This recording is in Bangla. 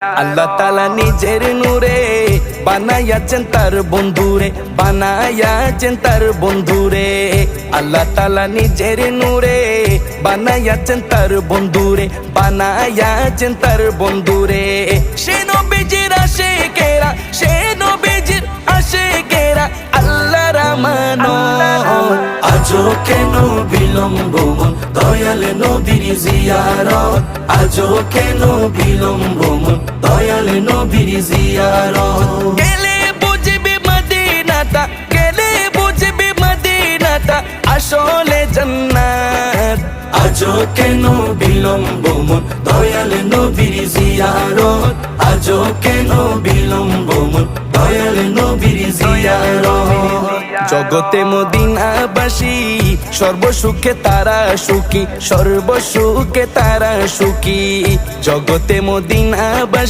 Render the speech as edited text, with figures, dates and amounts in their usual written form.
আল্লাহ তাআলা নিজের নূরে বানায়াছেন তার বন্ধুরে, বানায়াছেন তার বন্ধুরে। আল্লাহ তাআলা নিজের নূরে বানায়াছেন তার বন্ধুরে, বানায়াছেন তার বন্ধুরে। সে নবীজির আশিকেরা, সে নবীজির আশিকেরা আল্লাহর আমানত। আজও কেন বিলম্ব মন দয়াল নবীর জিয়ারত, আজও কেন বিলম্ব মন দয়াল নবীর জিয়ারত। গেলে বুঝবি মদিনাটা, গেলে বুঝবি মদিনাটা আসলে জান্নাত। আজও কেন বিলম্ব মন দয়াল নবীর জিয়ারত, আজও কেন বিলম্ব মন দয়াল নবীর জিয়ারত। জগতে মদিনাবাসী সর্বসুখে তারা সুখী, সর্বসুখে তারা সুখী। জগতে মদিনাবাসী